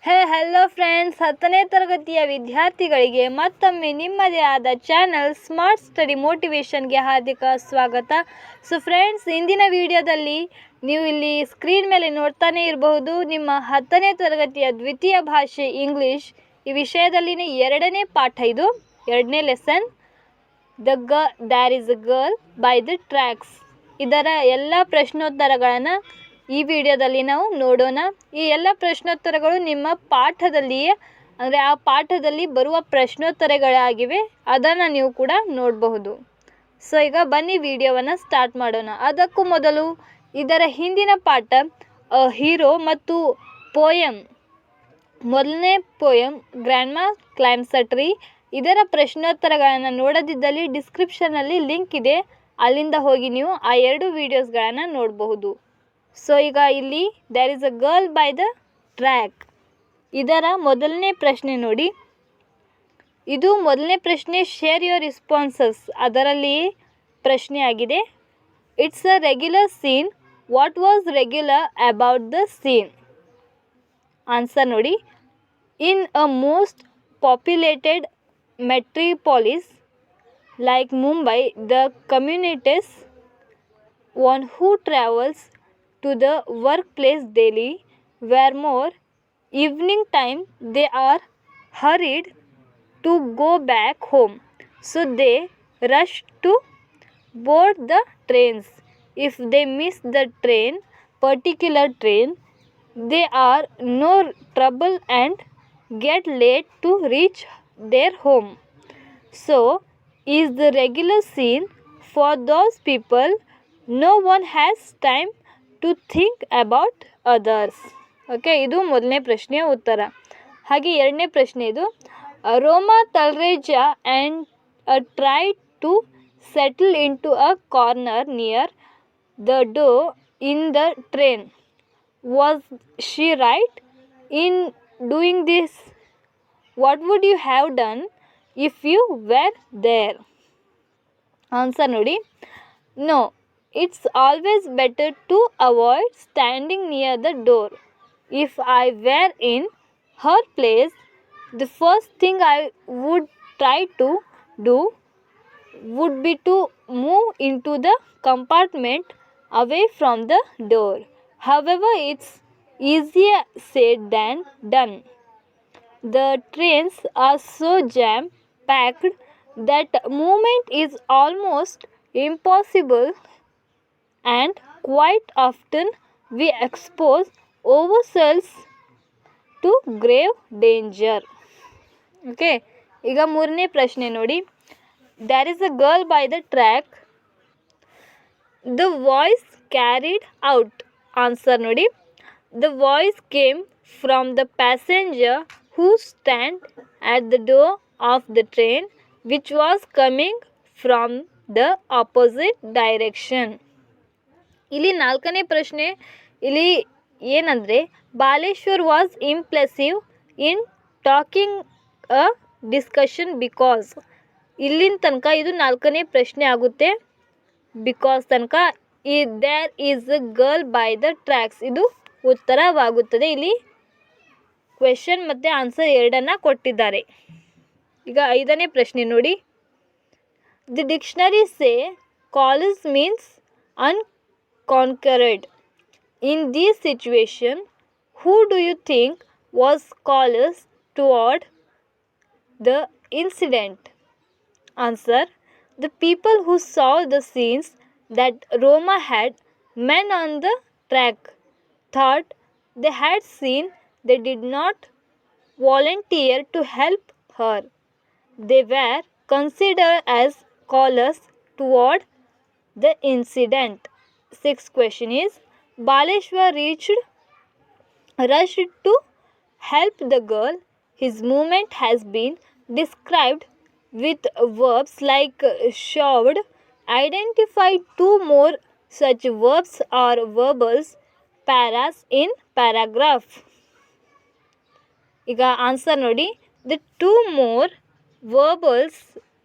Hello friends, 10ನೇ ತರಗತಿಯ ವಿದ್ಯಾರ್ಥಿಗಳಿಗೆ ಮತ್ತೊಮ್ಮೆ ನಿಮ್ಮದೇ ಆದ ಚಾನಲ್ ಸ್ಮಾರ್ಟ್ ಸ್ಟಡಿ ಮೋಟಿವೇಶನ್ಗೆ ಹಾರ್ದಿಕ ಸ್ವಾಗತ. ಸೊ ಫ್ರೆಂಡ್ಸ್, ಇಂದಿನ ವಿಡಿಯೋದಲ್ಲಿ ನೀವು ಇಲ್ಲಿ ಸ್ಕ್ರೀನ್ ಮೇಲೆ ನೋಡ್ತಾನೆ ಇರಬಹುದು ನಿಮ್ಮ 10ನೇ ತರಗತಿಯ ದ್ವಿತೀಯ ಭಾಷೆ ಇಂಗ್ಲಿಷ್ ಈ ವಿಷಯದಲ್ಲಿನ ಎರಡನೇ ಪಾಠ. ಇದು ಎರಡನೇ lesson, there is a girl by the tax. ಇದರ ಎಲ್ಲ ಪ್ರಶ್ನೋತ್ತರಗಳನ್ನು ಈ ವಿಡಿಯೋದಲ್ಲಿ ನಾವು ನೋಡೋಣ. ಈ ಎಲ್ಲ ಪ್ರಶ್ನೋತ್ತರಗಳು ನಿಮ್ಮ ಪಾಠದಲ್ಲಿಯೇ, ಅಂದರೆ ಆ ಪಾಠದಲ್ಲಿ ಬರುವ ಪ್ರಶ್ನೋತ್ತರಗಳಾಗಿವೆ. ಅದನ್ನು ನೀವು ಕೂಡ ನೋಡಬಹುದು. ಸೊ ಈಗ ಬನ್ನಿ ವಿಡಿಯೋವನ್ನು ಸ್ಟಾರ್ಟ್ ಮಾಡೋಣ. ಅದಕ್ಕೂ ಮೊದಲು ಇದರ ಹಿಂದಿನ ಪಾಠ ಹೀರೋ ಮತ್ತು ಪೋಯಮ್, ಮೊದಲನೇ poem grandma claims a tree, ಇದರ ಪ್ರಶ್ನೋತ್ತರಗಳನ್ನು ನೋಡದಿದ್ದಲ್ಲಿ ಡಿಸ್ಕ್ರಿಪ್ಷನಲ್ಲಿ ಲಿಂಕ್ ಇದೆ, ಅಲ್ಲಿಂದ ಹೋಗಿ ನೀವು ಆ ಎರಡು ವಿಡಿಯೋಸ್ಗಳನ್ನು ನೋಡಬಹುದು. ಸೊ ಈಗ ಇಲ್ಲಿ there is a girl by the track, ಇದರ ಮೊದಲನೇ ಪ್ರಶ್ನೆ ನೋಡಿ. ಇದು ಮೊದಲನೇ ಪ್ರಶ್ನೆ, ಶೇರ್ ಯುವರ್ ರೆಸ್ಪಾನ್ಸಸ್, ಅದರಲ್ಲಿ ಪ್ರಶ್ನೆ ಆಗಿದೆ. It's a regular scene, what was regular about the scene? Answer ನೋಡಿ. In a most populated metropolis like Mumbai, the communities one who travels to the workplace daily were more. Evening time they are hurried to go back home, so they rush to board the trains. If they miss the particular train, they are no trouble and get late to reach their home. So is the regular scene for those people. No one has time to think about others. Okay, ಇದು ಮೊದಲನೇ ಪ್ರಶ್ನೆಯ ಉತ್ತರ. ಹಾಗೆ ಎರಡನೇ ಪ್ರಶ್ನೆ ಇದು, Roma Talreja and try to settle into a corner near the door in the train. Was she right in doing this? What would you have done if you were there? Answer ನೋಡಿ. No, it's always better to avoid standing near the door. If I were in her place, the first thing I would try to do would be to move into the compartment away from the door. However, it's easier said than done. The trains are so jam-packed that movement is almost impossible, and quite often we expose ourselves to grave danger. Okay, ಈಗ ಮೂರನೇ ಪ್ರಶ್ನೆ ನೋಡಿ. There is a girl by the track, the voice carried out. Answer ನೋಡಿ. The voice came from the passenger who stand at the door of the train which was coming from the opposite direction. ಇಲ್ಲಿ ನಾಲ್ಕನೇ ಪ್ರಶ್ನೆ, ಇಲ್ಲಿ ಏನಂದರೆ Baleshwar was impressive in talking a discussion because. ಇಲ್ಲಿನ ತನಕ ಇದು ನಾಲ್ಕನೇ ಪ್ರಶ್ನೆ ಆಗುತ್ತೆ. ಬಿಕಾಸ್ ತನಕ there is a girl by the tracks ಇದು ಉತ್ತರವಾಗುತ್ತದೆ. ಇಲ್ಲಿ ಕ್ವೆಶನ್ ಮತ್ತು ಆನ್ಸರ್ ಎರಡನ್ನು ಕೊಟ್ಟಿದ್ದಾರೆ. ಈಗ ಐದನೇ ಪ್ರಶ್ನೆ ನೋಡಿ. The dictionary say callous means unconcerned. In this situation who do you think was callous toward the incident? Answer, the people who saw the scenes that Roma had men on the track thought they had seen. They did not volunteer to help her. They were considered as callous toward the incident. Sixth question is, Baleshwar rushed to help the girl. His movement has been described with verbs like shoved. Identify two more such verbs or verbals paras in paragraph. ಈಗ answer ನೋಡಿ. The two more verbals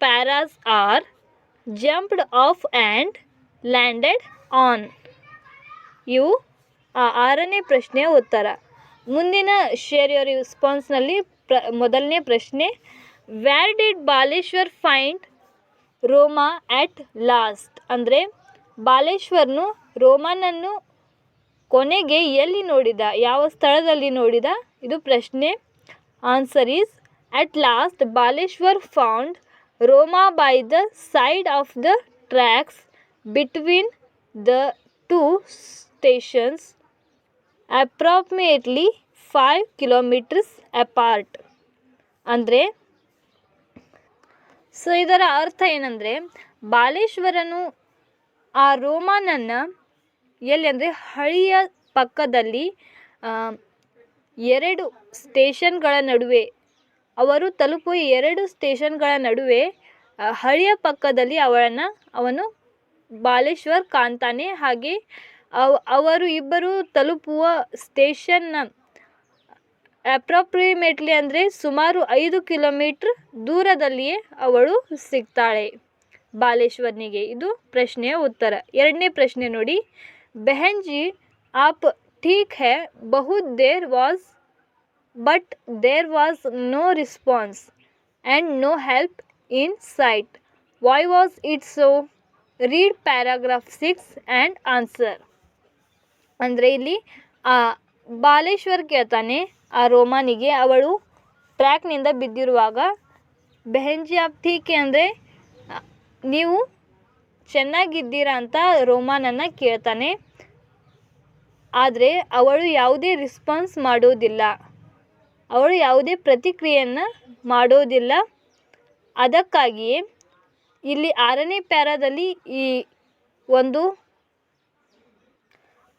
paras are jumped off and landed on. ಇವು ಆ ಆರನೇ ಪ್ರಶ್ನೆಯ ಉತ್ತರ. ಮುಂದಿನ share your ರೆಸ್ಪಾನ್ಸ್ನಲ್ಲಿ ಮೊದಲನೇ ಪ್ರಶ್ನೆ, where did Baleshwar find Roma at last? ಅಂದರೆ ಬಾಲೇಶ್ವರನು ರೋಮನನ್ನು ಕೊನೆಗೆ ಎಲ್ಲಿ ನೋಡಿದ, ಯಾವ ಸ್ಥಳದಲ್ಲಿ ನೋಡಿದ? ಇದು ಪ್ರಶ್ನೆ. Answer is, at last Baleshwar found Roma by the side of the tracks between the two stations approximately 5 kilometres apart. ಅಂದರೆ ಸೊ ಇದರ ಅರ್ಥ ಏನಂದರೆ, ಬಾಲೇಶ್ವರನು ಆ ರೋಮನನ್ನು ಎಲ್ಲಿ ಅಂದರೆ ಹಳಿಯ ಪಕ್ಕದಲ್ಲಿ ಎರಡು ಸ್ಟೇಷನ್ಗಳ ನಡುವೆ, ಅವರು ತಲುಪುವ ಎರಡು ಸ್ಟೇಷನ್ಗಳ ನಡುವೆ ಹಳಿಯ ಪಕ್ಕದಲ್ಲಿ ಅವನು ಬಾಲೇಶ್ವರ್ ಕಾಣ್ತಾನೆ. ಹಾಗೆ ಅವರು ಇಬ್ಬರು ತಲುಪುವ ಸ್ಟೇಷನ್ನ ಅಪ್ರಾಕ್ಸಿಮೇಟ್ಲಿ ಅಂದರೆ ಸುಮಾರು 5 ಕಿಲೋಮೀಟ್ರ್ ದೂರದಲ್ಲಿಯೇ ಅವಳು ಸಿಗ್ತಾಳೆ ಬಾಲೇಶ್ವರನಿಗೆ. ಇದು ಪ್ರಶ್ನೆಯ ಉತ್ತರ. ಎರಡನೇ ಪ್ರಶ್ನೆ ನೋಡಿ, ಬೆಹನ್ಜಿ ಆಪ್ ಠೀಕ್ ಹೈ ಬಹುತ್ there was but there was no response and no help in sight. Why was it so? Read paragraph 6 and answer. ಅಂದರೆ ಇಲ್ಲಿ ಬಾಲೇಶ್ವರ್ ಕೇಳ್ತಾನೆ ಆ ರೋಮಾನಿಗೆ, ಅವಳು ಟ್ರ್ಯಾಕ್ನಿಂದ ಬಿದ್ದಿರುವಾಗ ಬೆಹನ್ಜಿ ಆಪ್ ಠೀಕ್ ಅಂದರೆ ನೀವು ಚೆನ್ನಾಗಿದ್ದೀರಾ ಅಂತ ರೋಮಾನನ್ನು ಕೇಳ್ತಾನೆ. ಆದರೆ ಅವಳು ಯಾವುದೇ ರೆಸ್ಪಾನ್ಸ್ ಮಾಡೋದಿಲ್ಲ, ಅವಳು ಯಾವುದೇ ಪ್ರತಿಕ್ರಿಯೆಯನ್ನು ಮಾಡೋದಿಲ್ಲ. ಅದಕ್ಕಾಗಿಯೇ ಇಲ್ಲಿ 6ನೇ ಪ್ಯಾರಾದಲ್ಲಿ ಈ ಒಂದು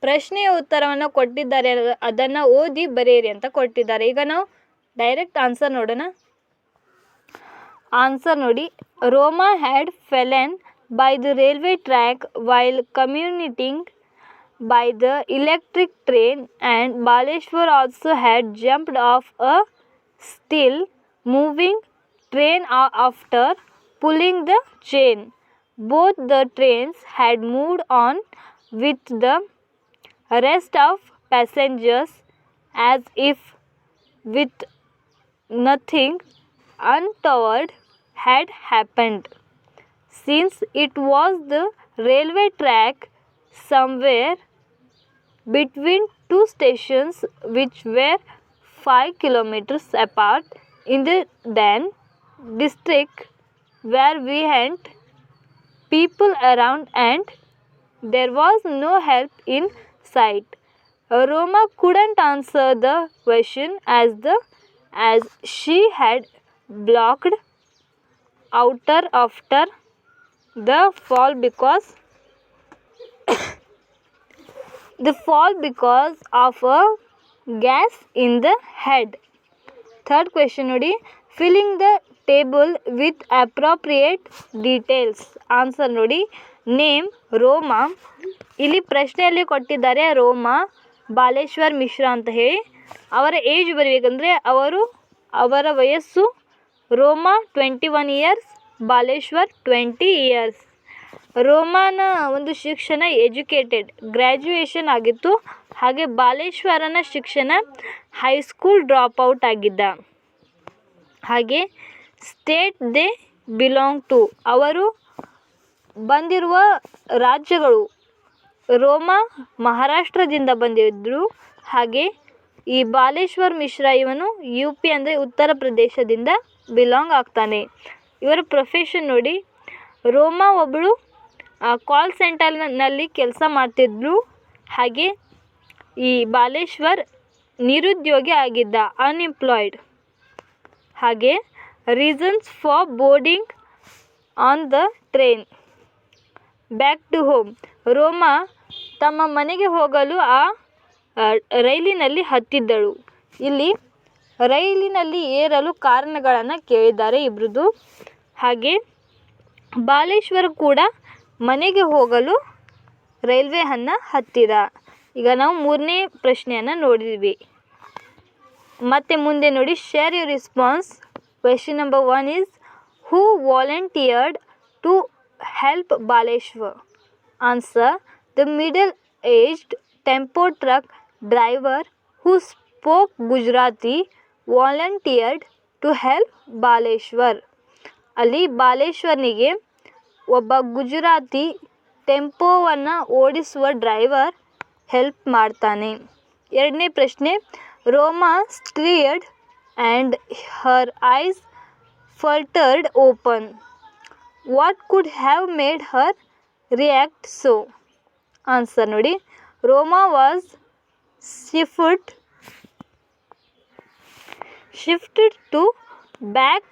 ಪ್ರಶ್ನೆಯ ಉತ್ತರವನ್ನು ಕೊಟ್ಟಿದ್ದಾರೆ, ಅದನ್ನು ಓದಿ ಬರೆಯಿರಿ ಅಂತ ಕೊಟ್ಟಿದ್ದಾರೆ. ಈಗ ನಾವು ಡೈರೆಕ್ಟ್ ಆನ್ಸರ್ ನೋಡೋಣ. ಆನ್ಸರ್ ನೋಡಿ, Roma had fallen by the railway track while commuting by the electric train, and Baleshwar also had jumped off a still moving train after pulling the chain. Both the trains had moved on with the rest of passengers as if with nothing untoward had happened, since it was the railway track somewhere between two stations which were 5 kilometers apart in the Dan district, where we had people around and there was no help in sight. Roma couldn't answer the question as she had blocked outer after the fall because of a gas in the head. Third question ನೋಡಿ, filling the table with appropriate details. Answer ನೋಡಿ, name ರೋಮಾ. ಇಲ್ಲಿ ಪ್ರಶ್ನೆಯಲ್ಲಿ ಕೊಟ್ಟಿದ್ದಾರೆ ರೋಮಾ ಬಾಲೇಶ್ವರ್ ಮಿಶ್ರಾ ಅಂತ ಹೇಳಿ. ಅವರ age ಬರಬೇಕಂದ್ರೆ ಅವರ ವಯಸ್ಸು ರೋಮಾ 21 ಇಯರ್ಸ್, ಬಾಲೇಶ್ವರ್ 20 ಇಯರ್ಸ್. ರೋಮಾನ ಒಂದು ಶಿಕ್ಷಣ ಎಜುಕೇಟೆಡ್ ಗ್ರ್ಯಾಜುಯೇಷನ್ ಆಗಿತ್ತು. ಹಾಗೆ ಬಾಲೇಶ್ವರನ ಶಿಕ್ಷಣ ಹೈಸ್ಕೂಲ್ ಡ್ರಾಪ್ ಔಟ್ ಆಗಿದ್ದ. ಹಾಗೆ ಸ್ಟೇಟ್ ದೇ ಬಿಲಾಂಗ್ ಟು, ಅವರು ಬಂದಿರುವ ರಾಜ್ಯಗಳು, ರೋಮಾ ಮಹಾರಾಷ್ಟ್ರದಿಂದ ಬಂದಿದ್ದರು. ಹಾಗೆ ಈ ಬಾಲೇಶ್ವರ್ ಮಿಶ್ರಾ ಇವನು UP ಅಂದರೆ ಉತ್ತರ ಪ್ರದೇಶದಿಂದ ಬಿಲಾಂಗ್ ಆಗ್ತಾನೆ. ಇವರ ಪ್ರೊಫೆಷನ್ ನೋಡಿ, ರೋಮಾ ಒಬ್ಬಳು ಕಾಲ್ ಸೆಂಟರ್ನಲ್ಲಿ ಕೆಲಸ ಮಾಡ್ತಿದ್ಳು. ಹಾಗೆ ಈ ಬಾಲೇಶ್ವರ್ ನಿರುದ್ಯೋಗಿ ಆಗಿದ್ದ, ಅನ್ಎಂಪ್ಲಾಯ್ಡ್. ಹಾಗೆ reasons for boarding on the train back to home, Roma ತಮ್ಮ ಮನೆಗೆ ಹೋಗಲು ಆ ರೈಲಿನಲ್ಲಿ ಹತ್ತಿದ್ದಳು. ಇಲ್ಲಿ ರೈಲಿನಲ್ಲಿ ಏರಲು ಕಾರಣಗಳನ್ನು ಕೇಳಿದ್ದಾರೆ ಇಬ್ಬರದು. ಹಾಗೆ ಬಾಲೇಶ್ವರ್ ಕೂಡ ಮನೆಗೆ ಹೋಗಲು ರೈಲ್ವೆಯನ್ನು ಹತ್ತಿದ. ಈಗ ನಾವು 3ನೇ ಪ್ರಶ್ನೆಯನ್ನು ನೋಡಿದ್ವಿ. ಮತ್ತು ಮುಂದೆ ನೋಡಿ, share your response. Question number 1 is, who volunteered to help Baleshwar? Answer, the middle aged tempo truck driver who spoke Gujarati volunteered to help Baleshwar. ಅಲ್ಲಿ ಬಾಲೇಶ್ವರ್ನಿಗೆ ಒಬ್ಬ ಗುಜರಾತಿ ಟೆಂಪೋವನ್ನು ಓಡಿಸುವ ಡ್ರೈವರ್ ಹೆಲ್ಪ್ ಮಾಡ್ತಾನೆ. ಎರಡನೇ ಪ್ರಶ್ನೆ, Roma steered and her eyes fluttered open. What could have made her react so? Answer ನೋಡಿ, Roma was shifted to back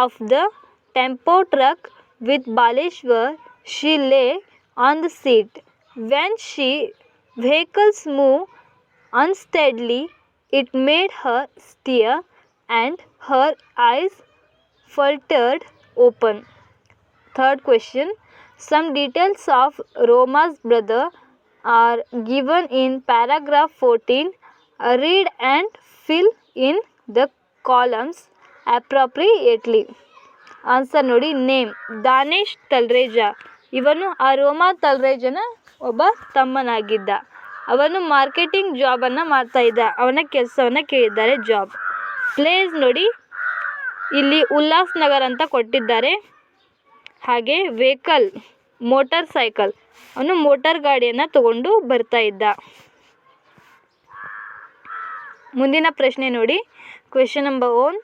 of the tempo truck with Baleshwar. She lay on the seat. When vehicles move unsteadily, it made her steer and her eyes fluttered open. Third question, some details of Roma's brother are given in paragraph 14. Read and fill in the columns appropriately. Answer ನೋಡಿ, name Danesh Talreja. ಇವನು ಆ ರೋಮಾ ತಲ್ರೇಜನ ಒಬ್ಬ ತಮ್ಮನಾಗಿದ್ದ. ಅವನು marketing ಜಾಬನ್ನು ಮಾಡ್ತಾಯಿದ್ದ. ಅವನ ಕೆಲಸವನ್ನು ಕೇಳಿದ್ದಾರೆ, job. Place ನೋಡಿ, ಇಲ್ಲಿ ಉಲ್ಲಾಸ್ ನಗರ್ ಅಂತ ಕೊಟ್ಟಿದ್ದಾರೆ. ಹಾಗೆ ವೆಹಿಕಲ್ ಮೋಟಾರ್ ಸೈಕಲ್, ಅವನು ಮೋಟಾರ್ ಗಾಡಿಯನ್ನು ತಗೊಂಡು ಬರ್ತಾ ಇದ್ದ. ಮುಂದಿನ ಪ್ರಶ್ನೆ ನೋಡಿ, question number 1.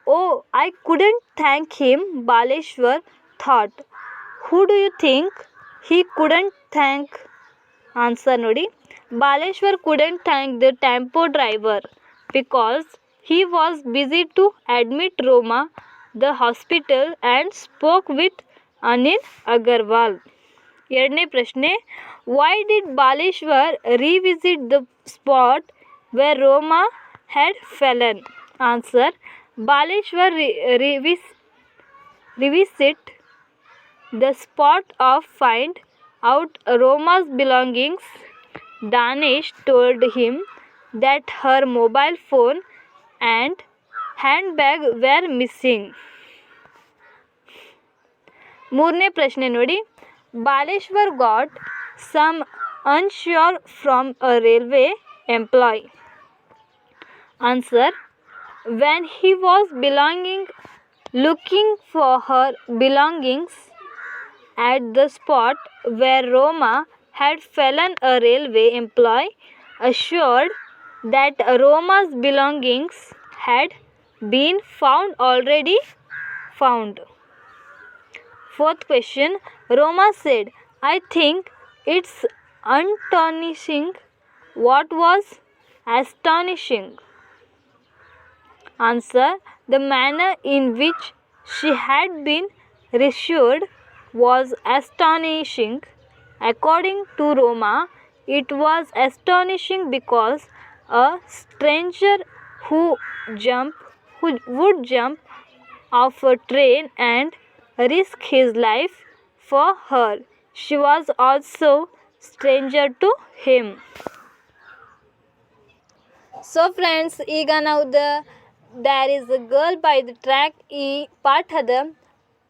Oh, I couldn't thank him, Baleshwar thought. Who do you think he couldn't thank? Answer ನೋಡಿ, Baleshwar couldn't thank the tempo driver because he was busy to admit Roma the hospital and spoke with Anil Agarwal. ಎರಡನೇ ಪ್ರಶ್ನೆ, why did Baleshwar revisit the spot where Roma had fallen? Answer, Baleshwar revisit the spot of find out Roma's belongings. Danesh told him that her mobile phone and handbag were missing. ಮೂರನೇ ಪ್ರಶ್ನೆ ನೋಡಿ, Baleshwar got some unsure from a railway employee. Answer, when he was looking for her belongings at the spot where Roma had fallen, a railway employee assured that Roma's belongings had been already found. Fourth question, Roma said, I think it's astonishing. What was astonishing? Answer, the manner in which she had been reassured was astonishing. According to Roma, it was astonishing because a stranger who would jump off a train and risk his life for her, she was also stranger to him. So friends, ಈಗ ನಾವು there is a girl by the track ಈ ಪಾಠದ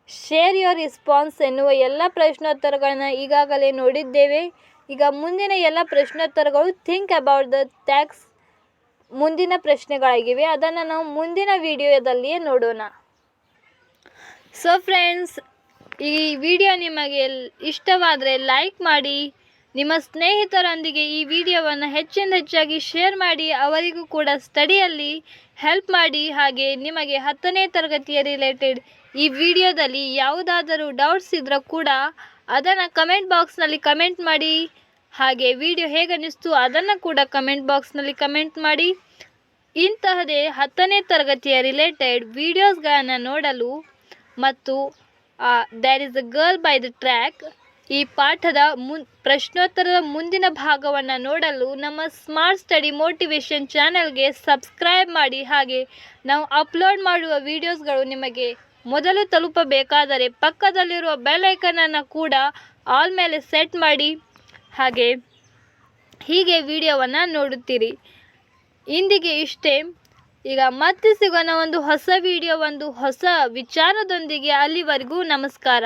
share your response ಎನ್ನುವ ಎಲ್ಲ ಪ್ರಶ್ನೋತ್ತರಗಳನ್ನ ಈಗಾಗಲೇ ನೋಡಿದ್ದೇವೆ. ಈಗ ಮುಂದಿನ ಎಲ್ಲ ಪ್ರಶ್ನೋತ್ತರಗಳು ಥಿಂಕ್ ಅಬೌಟ್ ದ ಟ್ಯಾಕ್ಸ್ ಮುಂದಿನ ಪ್ರಶ್ನೆಗಳಾಗಿವೆ. ಅದನ್ನು ನಾವು ಮುಂದಿನ ವಿಡಿಯೋದಲ್ಲಿಯೇ ನೋಡೋಣ. ಸೊ ಫ್ರೆಂಡ್ಸ್, ಈ ವಿಡಿಯೋ ನಿಮಗೆ ಇಷ್ಟವಾದರೆ ಲೈಕ್ ಮಾಡಿ, ನಿಮ್ಮ ಸ್ನೇಹಿತರೊಂದಿಗೆ ಈ ವಿಡಿಯೋವನ್ನು ಹೆಚ್ಚಾಗಿ ಶೇರ್ ಮಾಡಿ, ಅವರಿಗೂ ಕೂಡ ಸ್ಟಡಿಯಲ್ಲಿ ಹೆಲ್ಪ್ ಮಾಡಿ. ಹಾಗೆ ನಿಮಗೆ 10ನೇ ತರಗತಿಯ ರಿಲೇಟೆಡ್ ಈ ವಿಡಿಯೋದಲ್ಲಿ ಯಾವುದಾದರೂ ಡೌಟ್ಸ್ ಇದ್ದರೂ ಕೂಡ ಅದನ್ನು ಕಮೆಂಟ್ ಬಾಕ್ಸ್ನಲ್ಲಿ ಕಮೆಂಟ್ ಮಾಡಿ. ಹಾಗೆ ವಿಡಿಯೋ ಹೇಗನ್ನಿಸ್ತು ಅದನ್ನು ಕೂಡ ಕಮೆಂಟ್ ಬಾಕ್ಸ್ನಲ್ಲಿ ಕಮೆಂಟ್ ಮಾಡಿ. ಇಂತಹದೇ 10ನೇ ತರಗತಿಯ ರಿಲೇಟೆಡ್ ವಿಡಿಯೋಸ್ಗಳನ್ನು ನೋಡಲು ಮತ್ತು there is a girl by the track ಈ ಪಾಠದ ಪ್ರಶ್ನೋತ್ತರದ ಮುಂದಿನ ಭಾಗವನ್ನು ನೋಡಲು ನಮ್ಮ ಸ್ಮಾರ್ಟ್ ಸ್ಟಡಿ ಮೋಟಿವೇಶನ್ ಚಾನೆಲ್ಗೆ ಸಬ್ಸ್ಕ್ರೈಬ್ ಮಾಡಿ. ಹಾಗೆ ನಾವು ಅಪ್ಲೋಡ್ ಮಾಡುವ ವಿಡಿಯೋಸ್ಗಳು ನಿಮಗೆ ಮೊದಲು ತಲುಪಬೇಕಾದರೆ ಪಕ್ಕದಲ್ಲಿರುವ ಬೆಲ್ ಐಕನನ್ನು ಕೂಡ ಆಲ್ ಮೇಲೆ ಸೆಟ್ ಮಾಡಿ. ಹೀಗೆ ವಿಡಿಯೋವನ್ನು ನೋಡುತ್ತೀರಿ. ಇಂದಿಗೆ ಇಷ್ಟೇ. ಈಗ ಮತ್ತೆ ಸಿಗೋಣ ಒಂದು ಹೊಸ ವಿಡಿಯೋ, ಒಂದು ಹೊಸ ವಿಚಾರದೊಂದಿಗೆ. ಅಲ್ಲಿವರೆಗೂ ನಮಸ್ಕಾರ.